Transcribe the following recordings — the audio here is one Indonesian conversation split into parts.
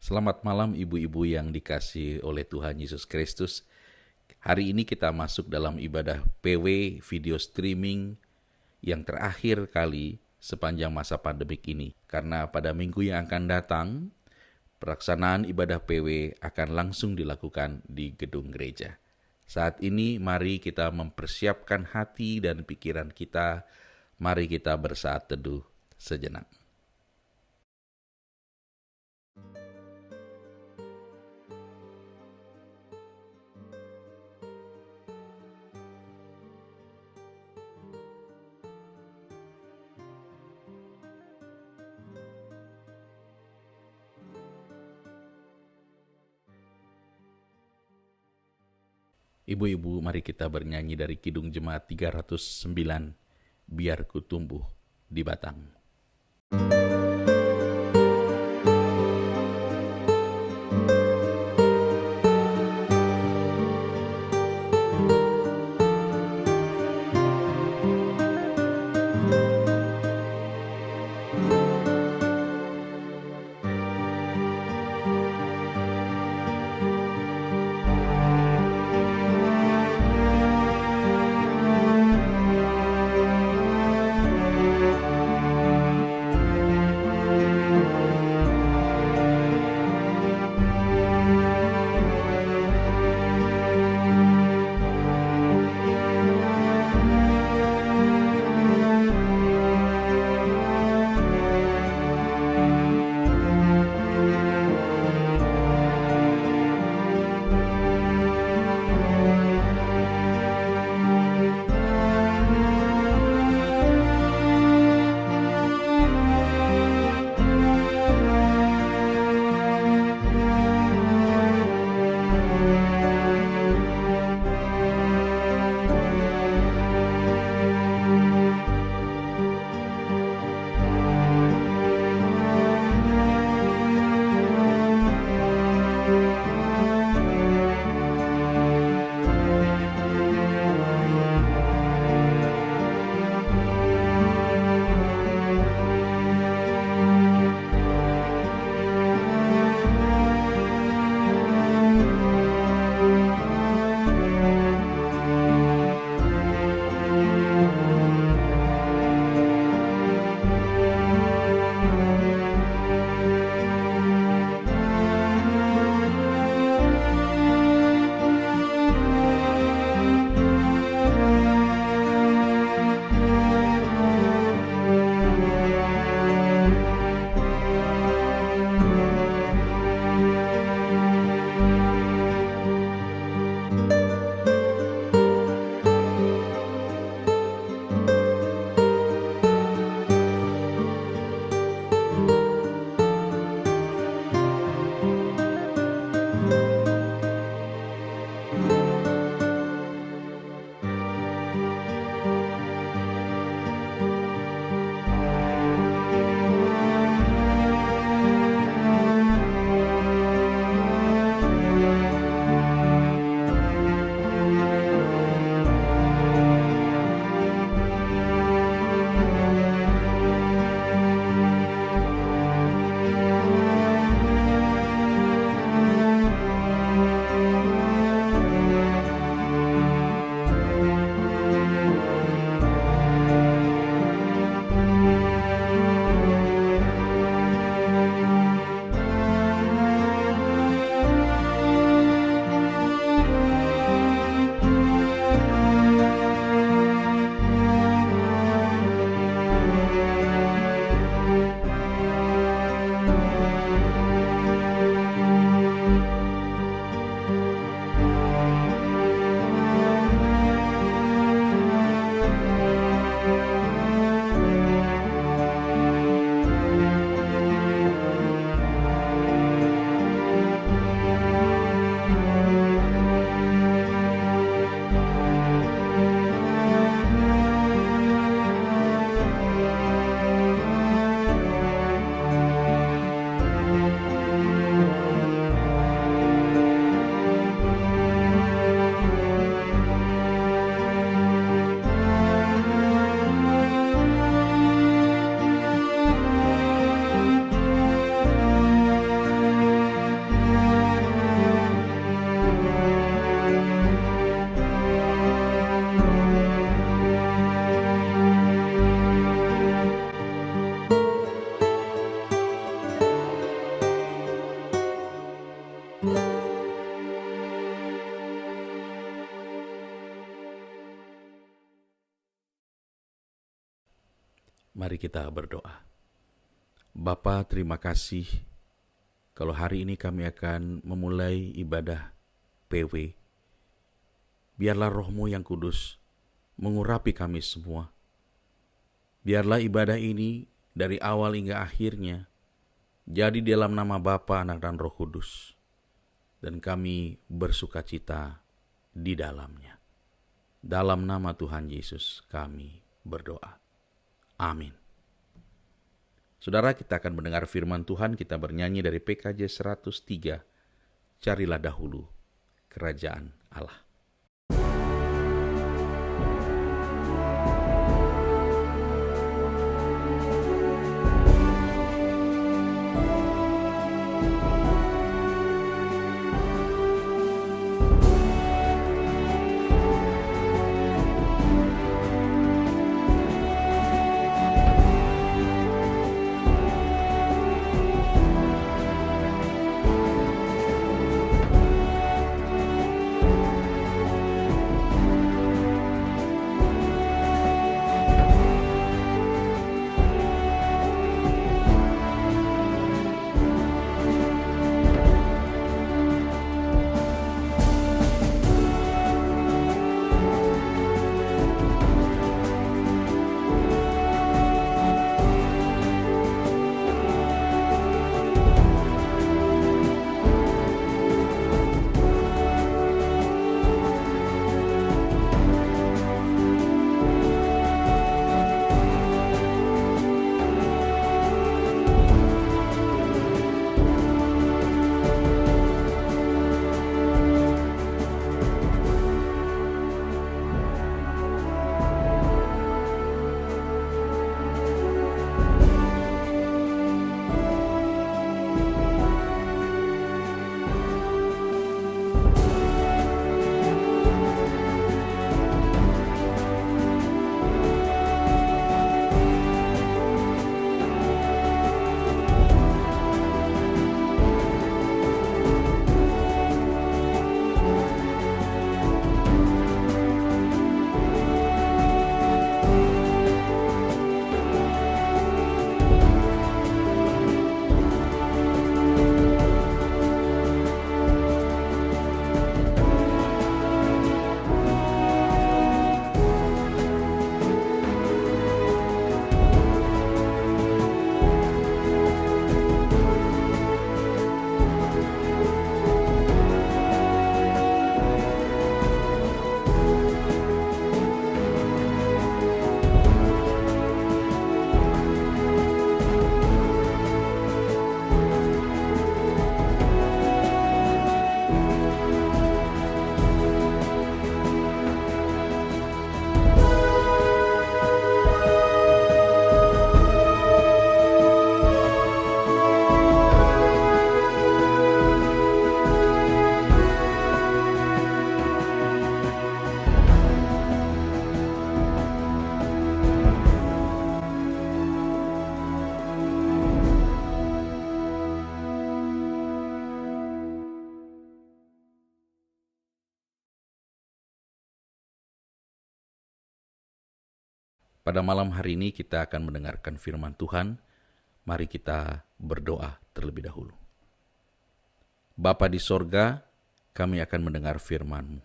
Selamat malam ibu-ibu yang dikasihi oleh Tuhan Yesus Kristus. Hari ini kita masuk dalam ibadah PW video streaming yang terakhir kali sepanjang masa pandemik ini. Karena pada minggu yang akan datang, pelaksanaan ibadah PW akan langsung dilakukan di gedung gereja. Saat ini mari kita mempersiapkan hati dan pikiran kita. Mari kita bersaat teduh sejenak. Ibu-ibu, mari kita bernyanyi dari Kidung Jemaat 309, Biar Ku Tumbuh di Batang. Mari kita berdoa. Bapa, terima kasih kalau hari ini kami akan memulai ibadah PW. Biarlah Roh-Mu yang kudus mengurapi kami semua. Biarlah ibadah ini dari awal hingga akhirnya jadi dalam nama Bapa, Anak, dan Roh Kudus. Dan kami bersukacita di dalamnya. Dalam nama Tuhan Yesus kami berdoa. Amin. Saudara, kita akan mendengar firman Tuhan. Kita bernyanyi dari PKJ 103. Carilah dahulu kerajaan Allah. Pada malam hari ini kita akan mendengarkan firman Tuhan. Mari kita berdoa terlebih dahulu. Bapa di sorga, kami akan mendengar firman-Mu.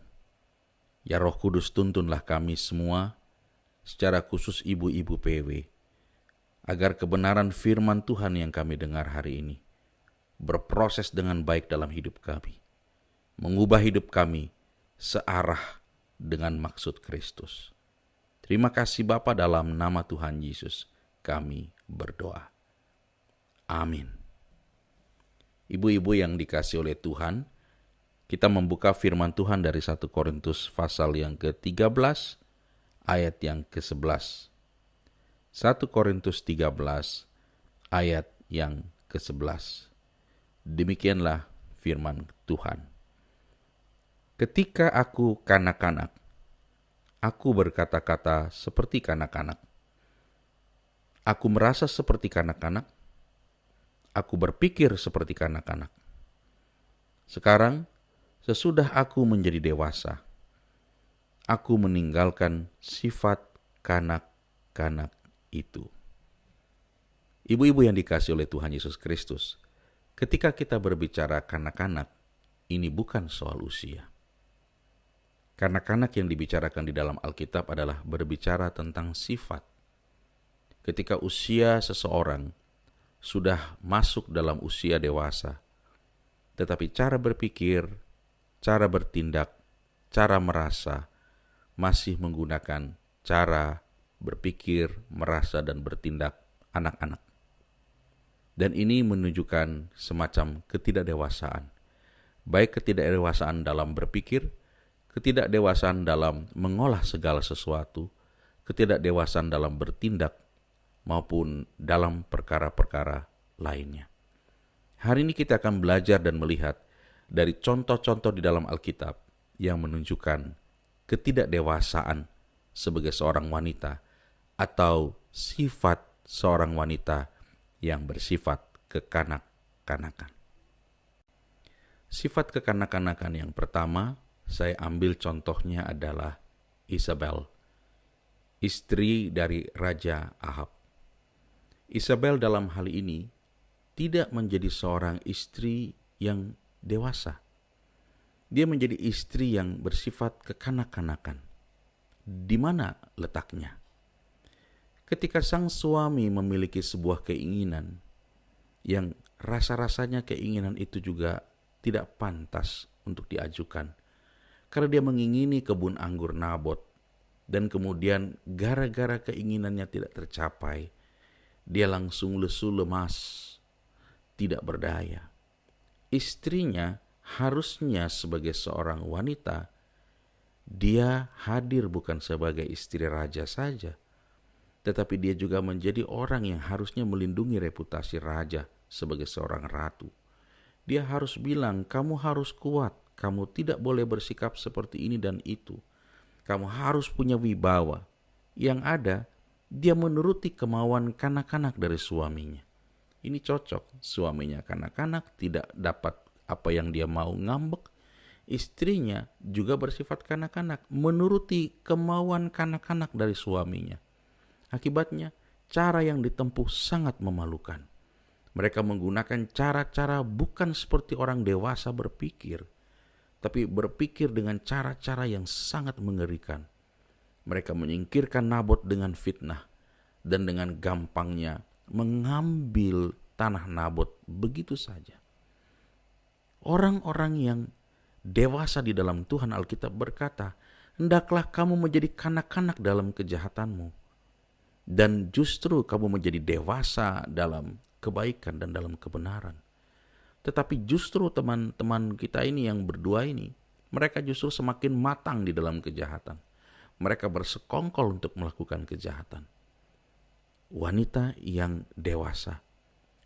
Ya Roh Kudus, tuntunlah kami semua, secara khusus ibu-ibu PW, agar kebenaran firman Tuhan yang kami dengar hari ini berproses dengan baik dalam hidup kami, mengubah hidup kami searah dengan maksud Kristus. Terima kasih Bapa, dalam nama Tuhan Yesus kami berdoa. Amin. Ibu-ibu yang dikasihi oleh Tuhan, kita membuka firman Tuhan dari 1 Korintus pasal yang ke-13 ayat yang ke-11. 1 Korintus 13 ayat yang ke-11. Demikianlah firman Tuhan. Ketika aku kanak-kanak, aku berkata-kata seperti kanak-kanak. Aku merasa seperti kanak-kanak. Aku berpikir seperti kanak-kanak. Sekarang, sesudah aku menjadi dewasa, aku meninggalkan sifat kanak-kanak itu. Ibu-ibu yang dikasihi oleh Tuhan Yesus Kristus, ketika kita berbicara kanak-kanak, ini bukan soal usia. Kanak-kanak yang dibicarakan di dalam Alkitab adalah berbicara tentang sifat. Ketika usia seseorang sudah masuk dalam usia dewasa, tetapi cara berpikir, cara bertindak, cara merasa masih menggunakan cara berpikir, merasa, dan bertindak anak-anak. Dan ini menunjukkan semacam ketidakdewasaan. Baik ketidakdewasaan dalam berpikir, ketidakdewasaan dalam mengolah segala sesuatu, ketidakdewasaan dalam bertindak, maupun dalam perkara-perkara lainnya. Hari ini kita akan belajar dan melihat dari contoh-contoh di dalam Alkitab yang menunjukkan ketidakdewasaan sebagai seorang wanita atau sifat seorang wanita yang bersifat kekanak-kanakan. Sifat kekanak-kanakan yang pertama, saya ambil contohnya adalah Isabel, istri dari Raja Ahab. Isabel dalam hal ini tidak menjadi seorang istri yang dewasa. Dia menjadi istri yang bersifat kekanak-kanakan. Di mana letaknya? Ketika sang suami memiliki sebuah keinginan yang rasa-rasanya keinginan itu juga tidak pantas untuk diajukan, karena dia mengingini kebun anggur Nabot, dan kemudian gara-gara keinginannya tidak tercapai, dia langsung lesu lemas, tidak berdaya. Istrinya harusnya sebagai seorang wanita, dia hadir bukan sebagai istri raja saja, tetapi dia juga menjadi orang yang harusnya melindungi reputasi raja sebagai seorang ratu. Dia harus bilang, kamu harus kuat, kamu tidak boleh bersikap seperti ini dan itu. Kamu harus punya wibawa. Yang ada, dia menuruti kemauan kanak-kanak dari suaminya. Ini cocok, suaminya kanak-kanak, tidak dapat apa yang dia mau, ngambek. Istrinya juga bersifat kanak-kanak, menuruti kemauan kanak-kanak dari suaminya. Akibatnya, cara yang ditempuh sangat memalukan. Mereka menggunakan cara-cara bukan seperti orang dewasa berpikir, tapi berpikir dengan cara-cara yang sangat mengerikan. Mereka menyingkirkan Nabot dengan fitnah, dan dengan gampangnya mengambil tanah Nabot begitu saja. Orang-orang yang dewasa di dalam Tuhan, Alkitab berkata, hendaklah kamu menjadi kanak-kanak dalam kejahatanmu, dan justru kamu menjadi dewasa dalam kebaikan dan dalam kebenaran. Tetapi justru teman-teman kita ini yang berdua ini, mereka justru semakin matang di dalam kejahatan. Mereka bersekongkol untuk melakukan kejahatan. Wanita yang dewasa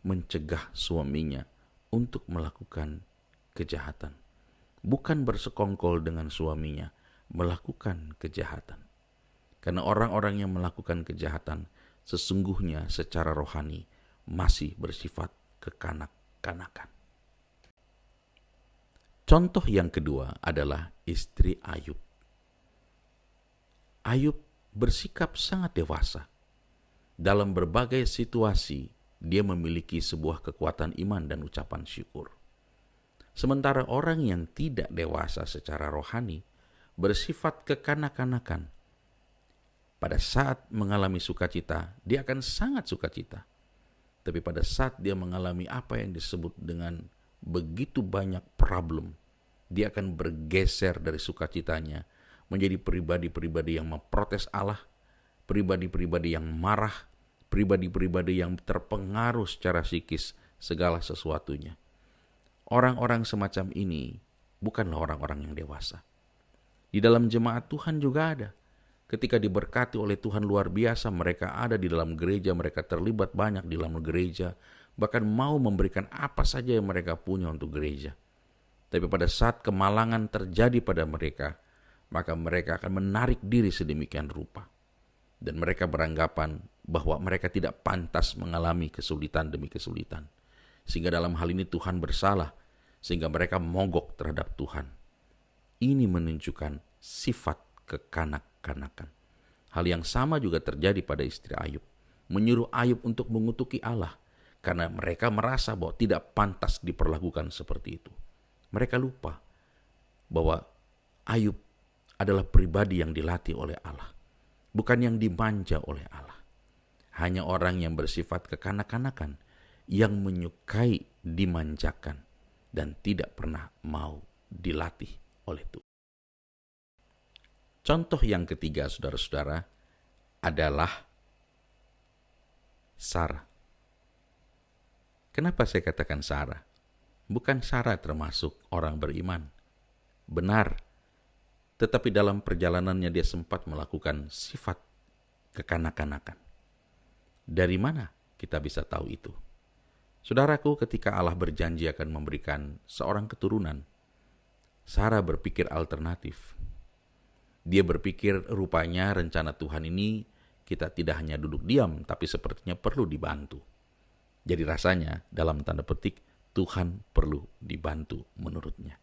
mencegah suaminya untuk melakukan kejahatan. Bukan bersekongkol dengan suaminya, melakukan kejahatan. Karena orang-orang yang melakukan kejahatan sesungguhnya secara rohani masih bersifat kekanak-kanakan. Contoh yang kedua adalah istri Ayub. Ayub bersikap sangat dewasa. Dalam berbagai situasi, dia memiliki sebuah kekuatan iman dan ucapan syukur. Sementara orang yang tidak dewasa secara rohani bersifat kekanak-kanakan. Pada saat mengalami sukacita, dia akan sangat sukacita. Tapi pada saat dia mengalami apa yang disebut dengan begitu banyak problem, dia akan bergeser dari sukacitanya menjadi pribadi-pribadi yang memprotes Allah, pribadi-pribadi yang marah, pribadi-pribadi yang terpengaruh secara psikis segala sesuatunya. Orang-orang semacam ini bukanlah orang-orang yang dewasa. Di dalam jemaat Tuhan juga ada. Ketika diberkati oleh Tuhan luar biasa, mereka ada di dalam gereja, mereka terlibat banyak di dalam gereja, bahkan mau memberikan apa saja yang mereka punya untuk gereja. Tapi pada saat kemalangan terjadi pada mereka, maka mereka akan menarik diri sedemikian rupa. Dan mereka beranggapan bahwa mereka tidak pantas mengalami kesulitan demi kesulitan. Sehingga dalam hal ini Tuhan bersalah, sehingga mereka mogok terhadap Tuhan. Ini menunjukkan sifat kekanak-kanakan. Hal yang sama juga terjadi pada istri Ayub. menyuruh Ayub untuk mengutuki Allah karena mereka merasa bahwa tidak pantas diperlakukan seperti itu. Mereka lupa bahwa Ayub adalah pribadi yang dilatih oleh Allah, bukan yang dimanja oleh Allah. Hanya orang yang bersifat kekanak-kanakan yang menyukai dimanjakan dan tidak pernah mau dilatih oleh Tuhan. Contoh yang ketiga, saudara-saudara, adalah Sarah. Kenapa saya katakan Sarah? Bukan Sarah termasuk orang beriman. Benar, tetapi dalam perjalanannya dia sempat melakukan sifat kekanak-kanakan. Dari mana kita bisa tahu itu? Saudaraku, ketika Allah berjanji akan memberikan seorang keturunan, Sarah berpikir alternatif. Dia berpikir rupanya rencana Tuhan ini kita tidak hanya duduk diam, tapi sepertinya perlu dibantu. Jadi rasanya dalam tanda petik Tuhan perlu dibantu menurutnya.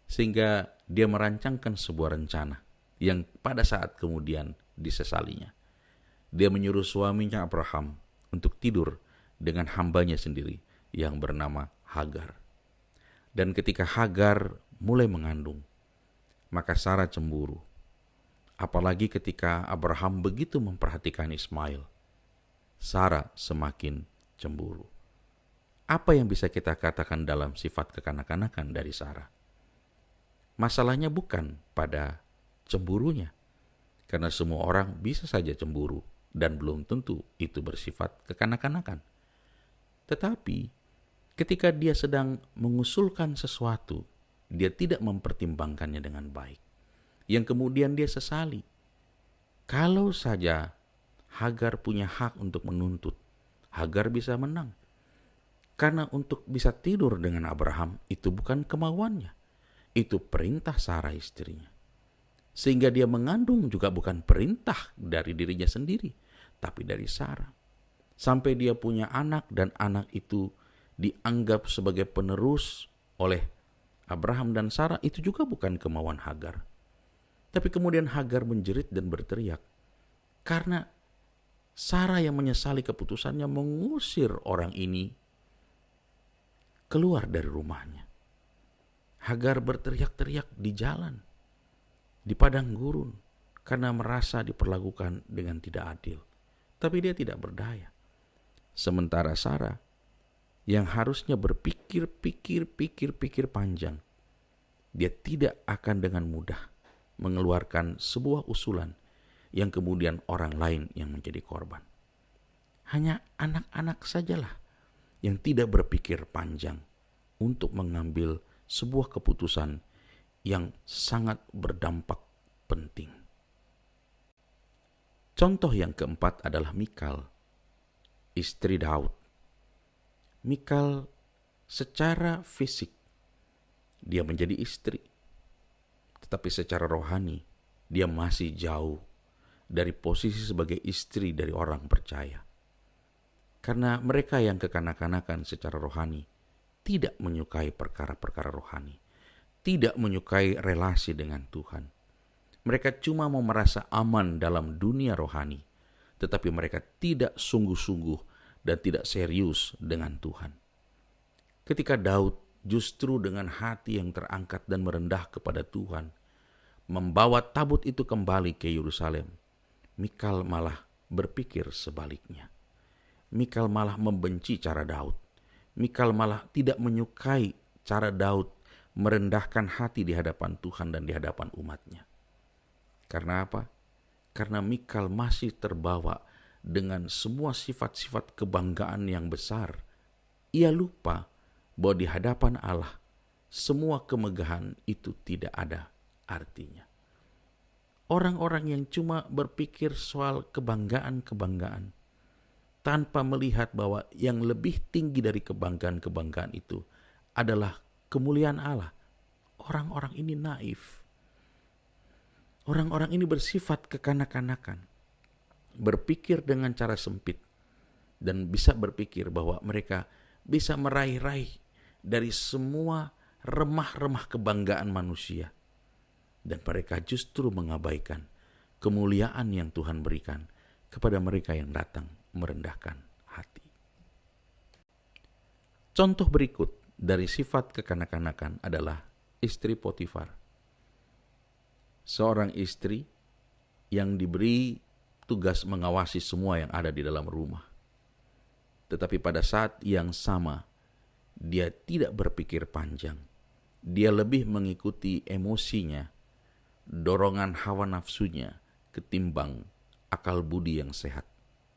Sehingga dia merancangkan sebuah rencana yang pada saat kemudian disesalinya. Dia menyuruh suaminya Abraham untuk tidur dengan hambanya sendiri yang bernama Hagar. Dan ketika Hagar mulai mengandung, maka Sarah cemburu. Apalagi ketika Abraham begitu memperhatikan Ismail, Sarah semakin cemburu. Apa yang bisa kita katakan dalam sifat kekanak-kanakan dari Sarah? Masalahnya bukan pada cemburunya, karena semua orang bisa saja cemburu dan belum tentu itu bersifat kekanak-kanakan. Tetapi ketika dia sedang mengusulkan sesuatu, dia tidak mempertimbangkannya dengan baik, yang kemudian dia sesali. Kalau saja Hagar punya hak untuk menuntut, Hagar bisa menang. Karena untuk bisa tidur dengan Abraham itu bukan kemauannya, itu perintah Sarah istrinya. Sehingga dia mengandung juga bukan perintah dari dirinya sendiri, tapi dari Sarah. Sampai dia punya anak dan anak itu dianggap sebagai penerus oleh Abraham dan Sarah, itu juga bukan kemauan Hagar. Tapi kemudian Hagar menjerit dan berteriak karena Sarah yang menyesali keputusannya mengusir orang ini keluar dari rumahnya. Hagar berteriak-teriak di jalan, di padang gurun, karena merasa diperlakukan dengan tidak adil. Tapi dia tidak berdaya. Sementara Sarah yang harusnya berpikir panjang, dia tidak akan dengan mudah mengeluarkan sebuah usulan yang kemudian orang lain yang menjadi korban. Hanya anak-anak sajalah yang tidak berpikir panjang untuk mengambil sebuah keputusan yang sangat berdampak penting. Contoh yang keempat adalah Mikal, istri Daud. Mikal secara fisik dia menjadi istri, tetapi secara rohani dia masih jauh dari posisi sebagai istri dari orang percaya. Karena mereka yang kekanak-kanakan secara rohani tidak menyukai perkara-perkara rohani, tidak menyukai relasi dengan Tuhan. Mereka cuma mau merasa aman dalam dunia rohani, tetapi mereka tidak sungguh-sungguh dan tidak serius dengan Tuhan. Ketika Daud justru dengan hati yang terangkat dan merendah kepada Tuhan, membawa tabut itu kembali ke Yerusalem, Mikal malah berpikir sebaliknya. Mikal malah membenci cara Daud. Mikal malah tidak menyukai cara Daud merendahkan hati di hadapan Tuhan dan di hadapan umatnya. Karena apa? Karena Mikal masih terbawa dengan semua sifat-sifat kebanggaan yang besar. Ia lupa bahwa di hadapan Allah semua kemegahan itu tidak ada artinya. Orang-orang yang cuma berpikir soal kebanggaan-kebanggaan tanpa melihat bahwa yang lebih tinggi dari kebanggaan-kebanggaan itu adalah kemuliaan Allah. Orang-orang ini naif. Orang-orang ini bersifat kekanak-kanakan, berpikir dengan cara sempit, dan bisa berpikir bahwa mereka bisa meraih-raih dari semua remah-remah kebanggaan manusia. Dan mereka justru mengabaikan kemuliaan yang Tuhan berikan kepada mereka yang datang merendahkan hati. Contoh berikut dari sifat kekanak-kanakan adalah istri Potifar. Seorang istri yang diberi tugas mengawasi semua yang ada di dalam rumah. Tetapi pada saat yang sama, dia tidak berpikir panjang. Dia lebih mengikuti emosinya, dorongan hawa nafsunya, ketimbang akal budi yang sehat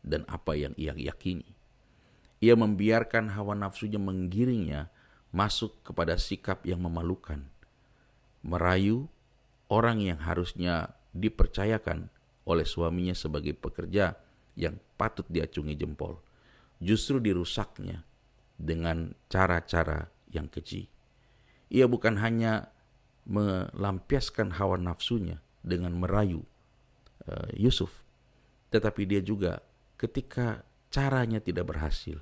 dan apa yang ia yakini. Ia membiarkan hawa nafsunya menggiringnya masuk kepada sikap yang memalukan, merayu orang yang harusnya dipercayakan oleh suaminya sebagai pekerja yang patut diacungi jempol. Justru dirusaknya dengan cara-cara yang keji. Ia bukan hanya melampiaskan hawa nafsunya dengan merayu Yusuf, tetapi dia juga ketika caranya tidak berhasil,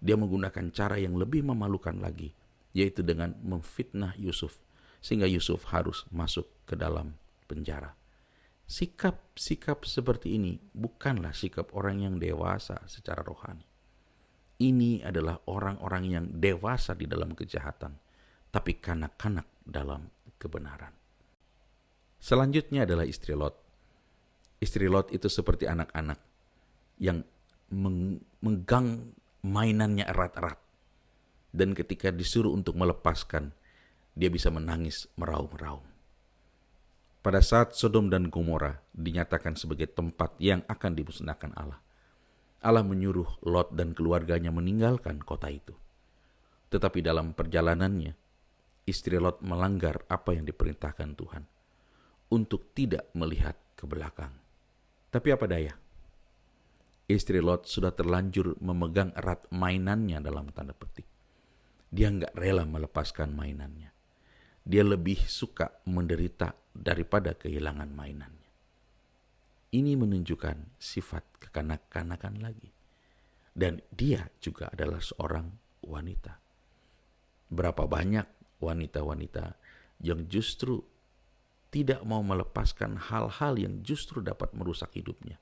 dia menggunakan cara yang lebih memalukan lagi, yaitu dengan memfitnah Yusuf, sehingga Yusuf harus masuk ke dalam penjara. Sikap-sikap seperti ini bukanlah sikap orang yang dewasa secara rohani. Ini adalah orang-orang yang dewasa di dalam kejahatan, tapi kanak-kanak dalam kebenaran. Selanjutnya adalah istri Lot. Istri Lot itu seperti anak-anak yang memegang mainannya erat-erat. Dan ketika disuruh untuk melepaskan, dia bisa menangis meraung-raung. Pada saat Sodom dan Gomora dinyatakan sebagai tempat yang akan dimusnahkan Allah, Allah menyuruh Lot dan keluarganya meninggalkan kota itu. Tetapi dalam perjalanannya, istri Lot melanggar apa yang diperintahkan Tuhan untuk tidak melihat ke belakang. Tapi apa daya? Istri Lot sudah terlanjur memegang erat mainannya dalam tanda petik. Dia nggak rela melepaskan mainannya. Dia lebih suka menderita daripada kehilangan mainannya. Ini menunjukkan sifat kekanak-kanakan lagi. Dan dia juga adalah seorang wanita. Berapa banyak wanita-wanita yang justru tidak mau melepaskan hal-hal yang justru dapat merusak hidupnya.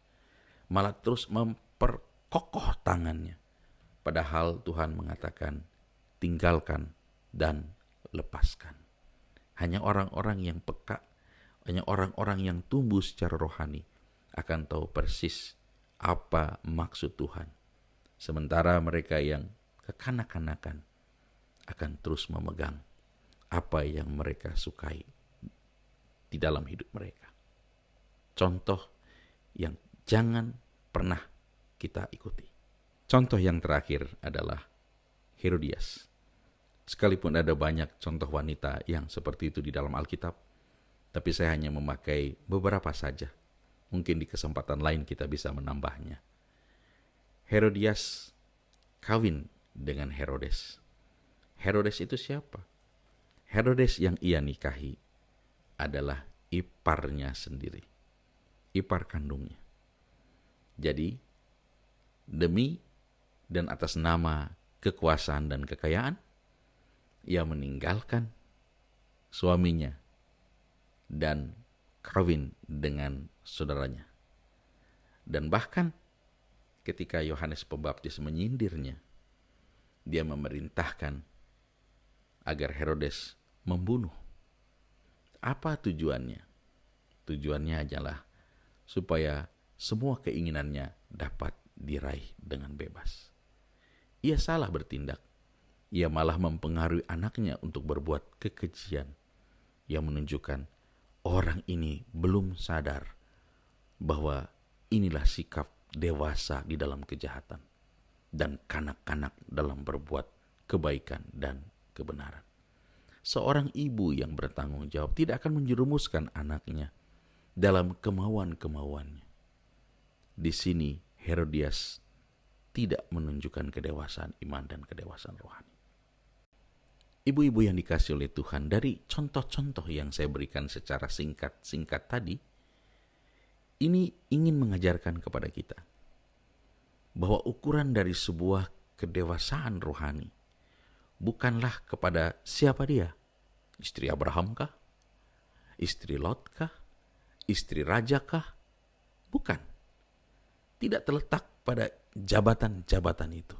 Malah terus memperkokoh tangannya. Padahal Tuhan mengatakan, tinggalkan dan lepaskan. Hanya orang-orang yang peka, hanya orang-orang yang tumbuh secara rohani akan tahu persis apa maksud Tuhan. Sementara mereka yang kekanak-kanakan akan terus memegang apa yang mereka sukai di dalam hidup mereka. Contoh yang jangan pernah kita ikuti. Contoh yang terakhir adalah Herodias. Sekalipun ada banyak contoh wanita yang seperti itu di dalam Alkitab, tapi saya hanya memakai beberapa saja. Mungkin di kesempatan lain kita bisa menambahnya. Herodias kawin dengan Herodes. Herodes itu siapa? Herodes yang ia nikahi adalah iparnya sendiri. Ipar kandungnya. Jadi, demi dan atas nama kekuasaan dan kekayaan, ia meninggalkan suaminya dan kawin dengan saudaranya. Dan bahkan ketika Yohanes Pembaptis menyindirnya, dia memerintahkan agar Herodes membunuh. Apa tujuannya? Tujuannya adalah supaya semua keinginannya dapat diraih dengan bebas. Ia salah bertindak. Ia malah mempengaruhi anaknya untuk berbuat kekejian yang menunjukkan orang ini belum sadar bahwa inilah sikap dewasa di dalam kejahatan dan kanak-kanak dalam berbuat kebaikan dan kebenaran. Seorang ibu yang bertanggung jawab tidak akan menjerumuskan anaknya dalam kemauan-kemauannya. Di sini Herodias tidak menunjukkan kedewasaan iman dan kedewasaan rohani. Ibu-ibu yang dikasih oleh Tuhan, dari contoh-contoh yang saya berikan secara singkat tadi, ini ingin mengajarkan kepada kita bahwa ukuran dari sebuah kedewasaan rohani bukanlah kepada siapa dia, istri Abraham kah, istri Lot kah, istri raja kah, bukan. tidak terletak pada jabatan-jabatan itu,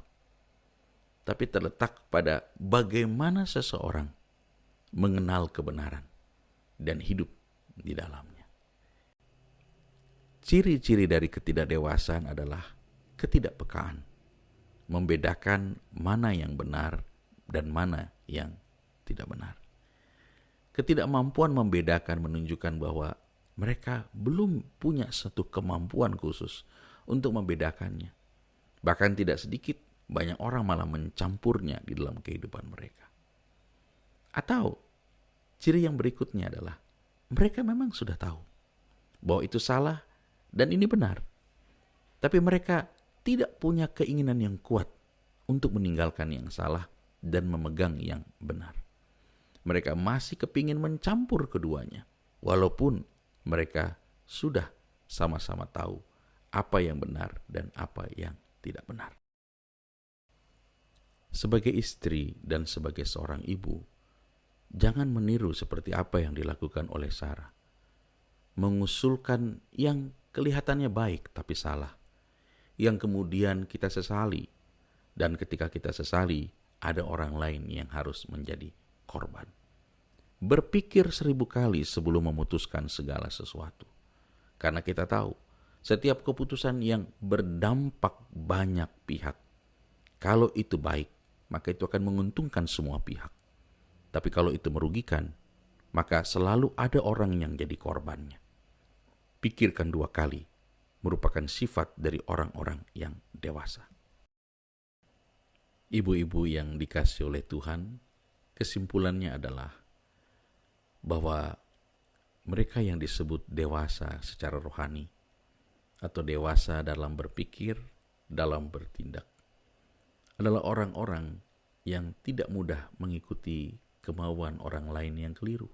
tapi terletak pada bagaimana seseorang mengenal kebenaran dan hidup di dalamnya. Ciri-ciri dari ketidakdewasaan adalah ketidakpekaan, membedakan mana yang benar dan mana yang tidak benar. Ketidakmampuan membedakan menunjukkan bahwa mereka belum punya satu kemampuan khusus untuk membedakannya. Bahkan tidak sedikit, banyak orang malah mencampurnya di dalam kehidupan mereka. Atau ciri yang berikutnya adalah mereka memang sudah tahu bahwa itu salah dan ini benar. Tapi mereka tidak punya keinginan yang kuat untuk meninggalkan yang salah dan memegang yang benar. Mereka masih kepingin mencampur keduanya, walaupun mereka sudah sama-sama tahu apa yang benar dan apa yang tidak benar. Sebagai istri dan sebagai seorang ibu, jangan meniru seperti apa yang dilakukan oleh Sarah. Mengusulkan yang kelihatannya baik tapi salah, yang kemudian kita sesali, dan ketika kita sesali, ada orang lain yang harus menjadi korban. Berpikir 1000 kali sebelum memutuskan segala sesuatu. Karena kita tahu, setiap keputusan yang berdampak banyak pihak, kalau itu baik, maka itu akan menguntungkan semua pihak. Tapi kalau itu merugikan, maka selalu ada orang yang jadi korbannya. Pikirkan 2 kali, merupakan sifat dari orang-orang yang dewasa. Ibu-ibu yang dikasihi oleh Tuhan, kesimpulannya adalah bahwa mereka yang disebut dewasa secara rohani atau dewasa dalam berpikir, dalam bertindak, adalah orang-orang yang tidak mudah mengikuti kemauan orang lain yang keliru.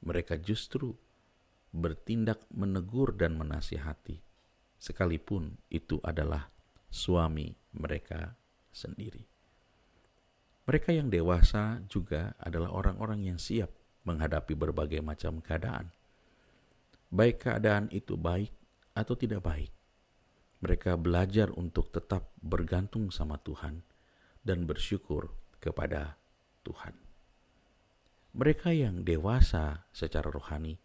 Mereka justru bertindak menegur dan menasihati, sekalipun itu adalah suami mereka sendiri. Mereka yang dewasa juga adalah orang-orang yang siap menghadapi berbagai macam keadaan. Baik keadaan itu baik atau tidak baik. Mereka belajar untuk tetap bergantung sama Tuhan dan bersyukur kepada Tuhan. Mereka yang dewasa secara rohani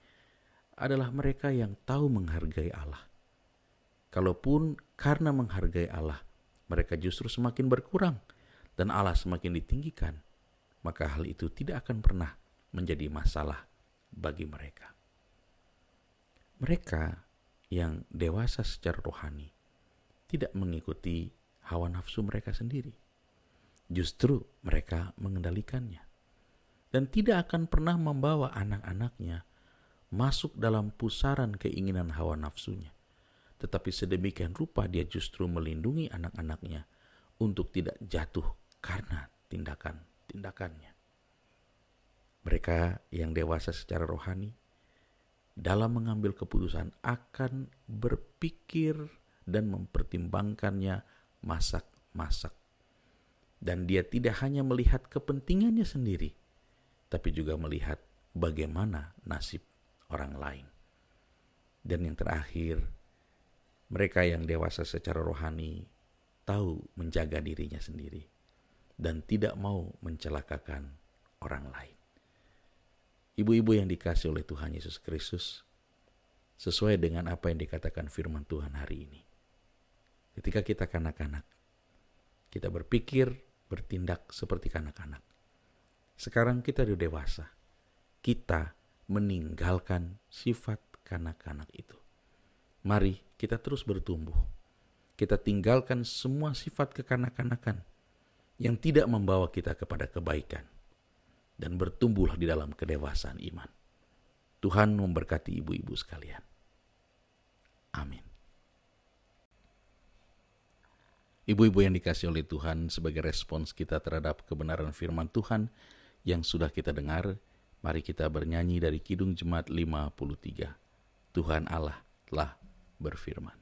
adalah mereka yang tahu menghargai Allah. Kalaupun karena menghargai Allah, mereka justru semakin berkurang dan Allah semakin ditinggikan, maka hal itu tidak akan pernah menjadi masalah bagi mereka. Mereka yang dewasa secara rohani tidak mengikuti hawa nafsu mereka sendiri. Justru mereka mengendalikannya. Dan tidak akan pernah membawa anak-anaknya masuk dalam pusaran keinginan hawa nafsunya. Tetapi sedemikian rupa dia justru melindungi anak-anaknya untuk tidak jatuh karena tindakan-tindakannya. Mereka yang dewasa secara rohani dalam mengambil keputusan akan berpikir dan mempertimbangkannya masak-masak. Dan dia tidak hanya melihat kepentingannya sendiri, tapi juga melihat bagaimana nasib orang lain. Dan yang terakhir, mereka yang dewasa secara rohani tahu menjaga dirinya sendiri dan tidak mau mencelakakan orang lain. Ibu-ibu yang dikasihi oleh Tuhan Yesus Kristus, sesuai dengan apa yang dikatakan firman Tuhan hari ini. Ketika kita kanak-kanak, kita berpikir, bertindak seperti kanak-kanak. Sekarang kita sudah dewasa, kita meninggalkan sifat kanak-kanak itu. Mari kita terus bertumbuh. Kita tinggalkan semua sifat kekanak-kanakan yang tidak membawa kita kepada kebaikan. Dan bertumbuhlah di dalam kedewasaan iman. Tuhan memberkati ibu-ibu sekalian. Amin. Ibu-ibu yang dikasihi oleh Tuhan, sebagai respons kita terhadap kebenaran firman Tuhan yang sudah kita dengar, mari kita bernyanyi dari Kidung Jemaat 53. Tuhan Allah telah berfirman.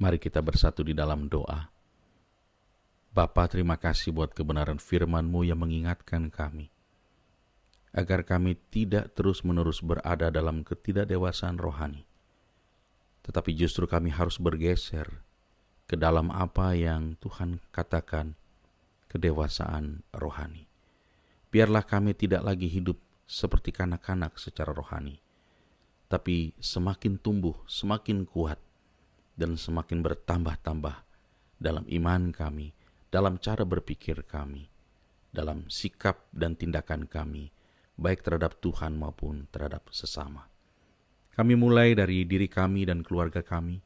Mari kita bersatu di dalam doa. Bapa, terima kasih buat kebenaran firman-Mu yang mengingatkan kami, agar kami tidak terus-menerus berada dalam ketidakdewasaan rohani, tetapi justru kami harus bergeser ke dalam apa yang Tuhan katakan, kedewasaan rohani. Biarlah kami tidak lagi hidup seperti kanak-kanak secara rohani, tapi semakin tumbuh, semakin kuat, dan semakin bertambah-tambah dalam iman kami, dalam cara berpikir kami, dalam sikap dan tindakan kami, baik terhadap Tuhan maupun terhadap sesama. Kami mulai dari diri kami dan keluarga kami,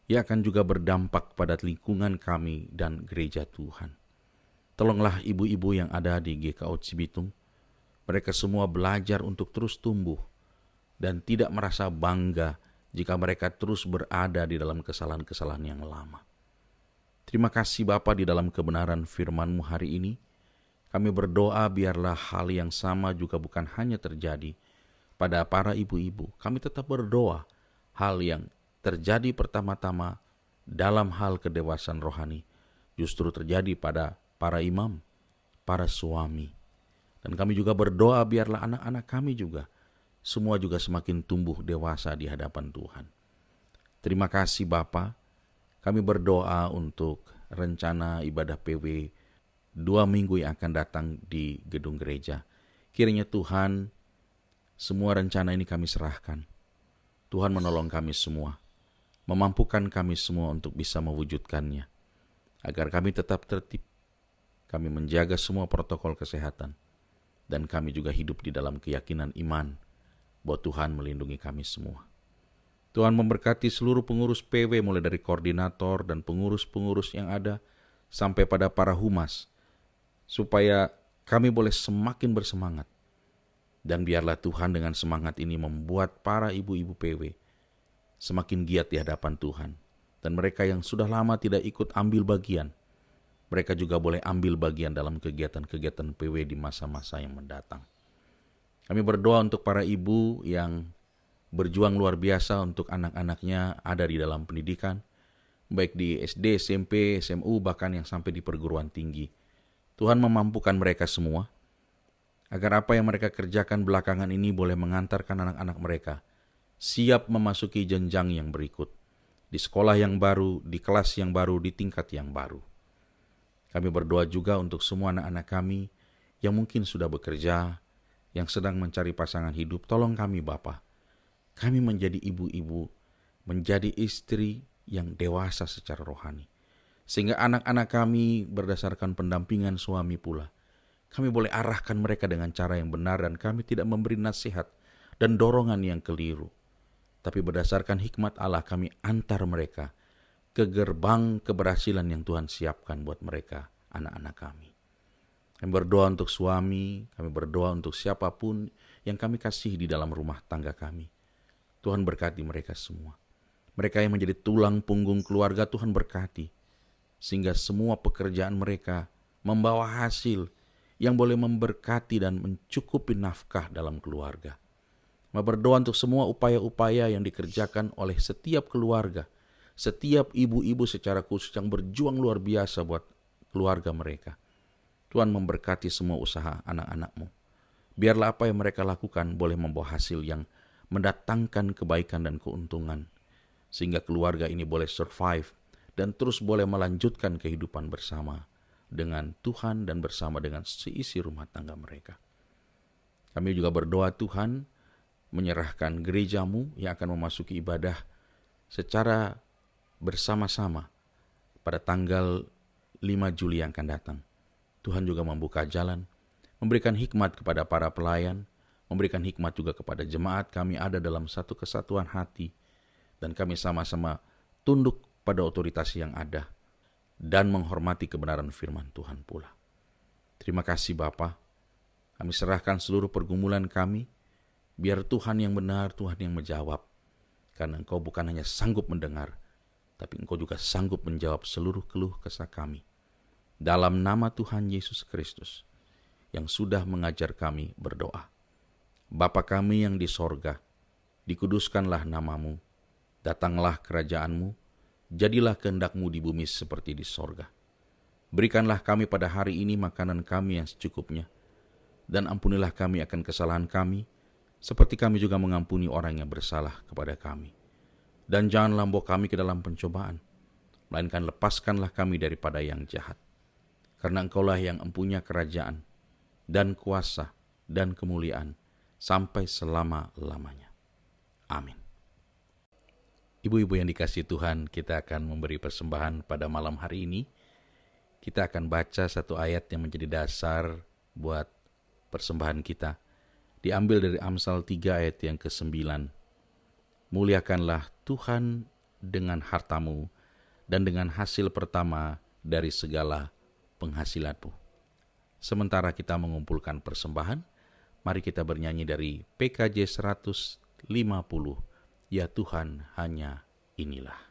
yang akan juga berdampak pada lingkungan kami dan gereja Tuhan. Tolonglah ibu-ibu yang ada di GKO Cibitung, mereka semua belajar untuk terus tumbuh dan tidak merasa bangga jika mereka terus berada di dalam kesalahan-kesalahan yang lama. Terima kasih Bapa, di dalam kebenaran firman-Mu hari ini, kami berdoa biarlah hal yang sama juga bukan hanya terjadi pada para ibu-ibu. Kami tetap berdoa hal yang terjadi pertama-tama dalam hal kedewasaan rohani justru terjadi pada para imam, para suami. Dan kami juga berdoa biarlah anak-anak kami juga semua juga semakin tumbuh dewasa di hadapan Tuhan. Terima kasih Bapa. Kami berdoa untuk rencana ibadah PW 2 minggu yang akan datang di gedung gereja. Kiranya Tuhan, semua rencana ini kami serahkan. Tuhan menolong kami semua, memampukan kami semua untuk bisa mewujudkannya, agar kami tetap tertib, kami menjaga semua protokol kesehatan, dan kami juga hidup di dalam keyakinan iman bahwa Tuhan melindungi kami semua. Tuhan memberkati seluruh pengurus PW, mulai dari koordinator dan pengurus-pengurus yang ada sampai pada para humas, supaya kami boleh semakin bersemangat. Dan biarlah Tuhan dengan semangat ini membuat para ibu-ibu PW semakin giat di hadapan Tuhan. Dan mereka yang sudah lama tidak ikut ambil bagian, mereka juga boleh ambil bagian dalam kegiatan-kegiatan PW di masa-masa yang mendatang. Kami berdoa untuk para ibu yang berjuang luar biasa untuk anak-anaknya ada di dalam pendidikan, baik di SD, SMP, SMU, bahkan yang sampai di perguruan tinggi. Tuhan memampukan mereka semua, agar apa yang mereka kerjakan belakangan ini boleh mengantarkan anak-anak mereka siap memasuki jenjang yang berikut, di sekolah yang baru, di kelas yang baru, di tingkat yang baru. Kami berdoa juga untuk semua anak-anak kami yang mungkin sudah bekerja, yang sedang mencari pasangan hidup. Tolong kami Bapa, kami menjadi ibu-ibu, menjadi istri yang dewasa secara rohani, sehingga anak-anak kami berdasarkan pendampingan suami pula, kami boleh arahkan mereka dengan cara yang benar, dan kami tidak memberi nasihat dan dorongan yang keliru, tapi berdasarkan hikmat Allah kami antar mereka ke gerbang keberhasilan yang Tuhan siapkan buat mereka, anak-anak kami. Kami berdoa untuk suami, kami berdoa untuk siapapun yang kami kasih di dalam rumah tangga kami. Tuhan berkati mereka semua. Mereka yang menjadi tulang punggung keluarga, Tuhan berkati, sehingga semua pekerjaan mereka membawa hasil yang boleh memberkati dan mencukupi nafkah dalam keluarga. Kami berdoa untuk semua upaya-upaya yang dikerjakan oleh setiap keluarga, setiap ibu-ibu secara khusus yang berjuang luar biasa buat keluarga mereka. Tuhan memberkati semua usaha anak-anak-Mu. Biarlah apa yang mereka lakukan boleh membawa hasil yang mendatangkan kebaikan dan keuntungan, sehingga keluarga ini boleh survive dan terus boleh melanjutkan kehidupan bersama dengan Tuhan dan bersama dengan seisi rumah tangga mereka. Kami juga berdoa Tuhan menyerahkan gereja-Mu yang akan memasuki ibadah secara bersama-sama pada tanggal 5 Juli yang akan datang. Tuhan juga membuka jalan, memberikan hikmat kepada para pelayan, memberikan hikmat juga kepada jemaat. Kami ada dalam satu kesatuan hati, dan kami sama-sama tunduk pada otoritas yang ada dan menghormati kebenaran firman Tuhan pula. Terima kasih Bapa. Kami serahkan seluruh pergumulan kami, biar Tuhan yang benar, Tuhan yang menjawab. Karena Engkau bukan hanya sanggup mendengar, tapi Engkau juga sanggup menjawab seluruh keluh kesah kami. Dalam nama Tuhan Yesus Kristus yang sudah mengajar kami berdoa. Bapa kami yang di sorga, dikuduskanlah nama-Mu, datanglah kerajaan-Mu, jadilah kehendak-Mu di bumi seperti di sorga. Berikanlah kami pada hari ini makanan kami yang secukupnya, dan ampunilah kami akan kesalahan kami, seperti kami juga mengampuni orang yang bersalah kepada kami. Dan janganlah membawa kami ke dalam pencobaan, melainkan lepaskanlah kami daripada yang jahat. Karena Engkaulah yang empunya kerajaan, dan kuasa, dan kemuliaan, sampai selama-lamanya. Amin. Ibu-ibu yang dikasihi Tuhan, kita akan memberi persembahan pada malam hari ini. Kita akan baca satu ayat yang menjadi dasar buat persembahan kita. Diambil dari Amsal 3 ayat yang ke-9. Muliakanlah Tuhan dengan hartamu dan dengan hasil pertama dari segala penghasilanmu. Sementara kita mengumpulkan persembahan, mari kita bernyanyi dari PKJ 150, Ya Tuhan hanya inilah.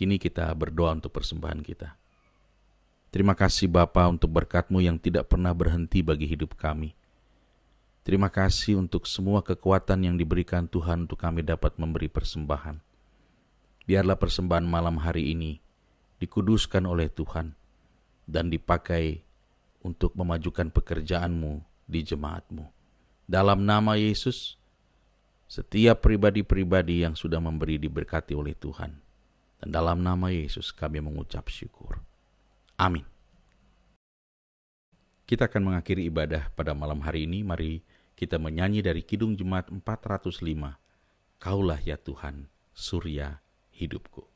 Kini kita berdoa untuk persembahan kita. Terima kasih Bapa untuk berkat-Mu yang tidak pernah berhenti bagi hidup kami. Terima kasih untuk semua kekuatan yang diberikan Tuhan untuk kami dapat memberi persembahan. Biarlah persembahan malam hari ini dikuduskan oleh Tuhan dan dipakai untuk memajukan pekerjaan-Mu di jemaat-Mu. Dalam nama Yesus, setiap pribadi-pribadi yang sudah memberi diberkati oleh Tuhan. Dan dalam nama Yesus kami mengucap syukur. Amin. Kita akan mengakhiri ibadah pada malam hari ini. Mari kita menyanyi dari Kidung Jemaat 405. Kaulah ya Tuhan, surya hidupku.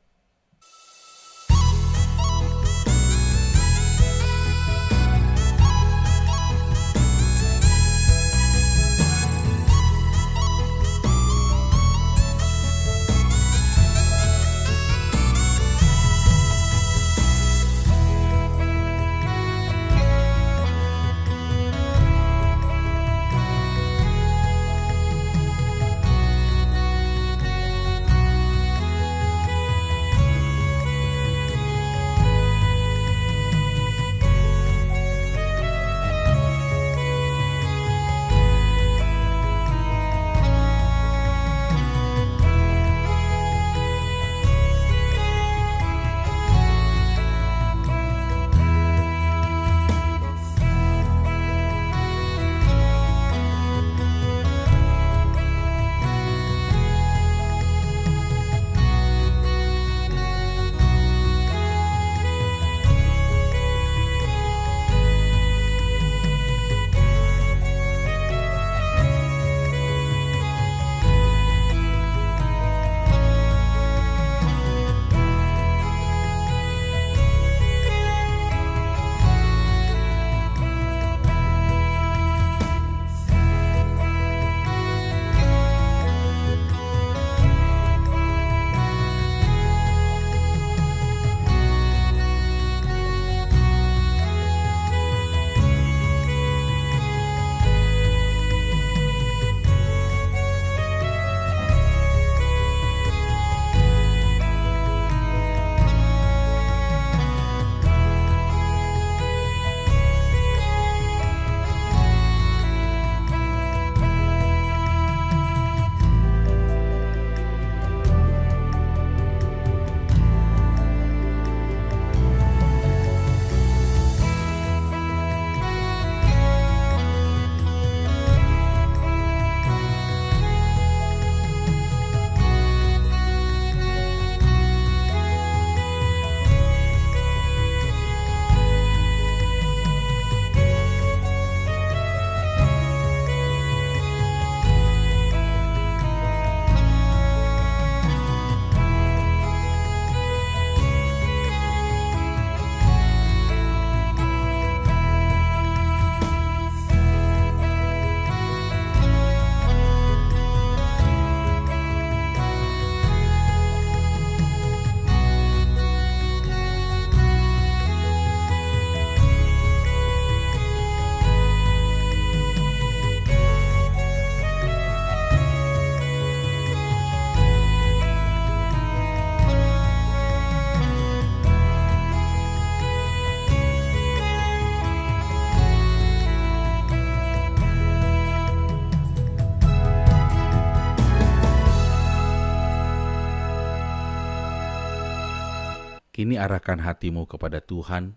Kini arahkan hatimu kepada Tuhan,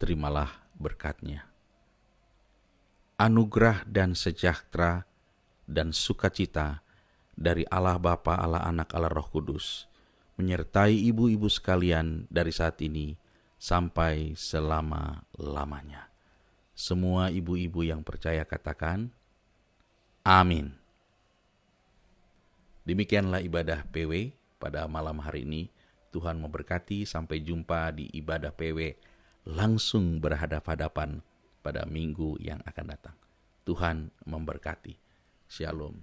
terimalah berkat-Nya. Anugerah dan sejahtera dan sukacita dari Allah Bapa, Allah Anak, Allah Roh Kudus menyertai ibu-ibu sekalian dari saat ini sampai selama-lamanya. Semua ibu-ibu yang percaya katakan, amin. Demikianlah ibadah PW pada malam hari ini. Tuhan memberkati, sampai jumpa di ibadah PW langsung berhadap-hadapan pada minggu yang akan datang. Tuhan memberkati. Shalom.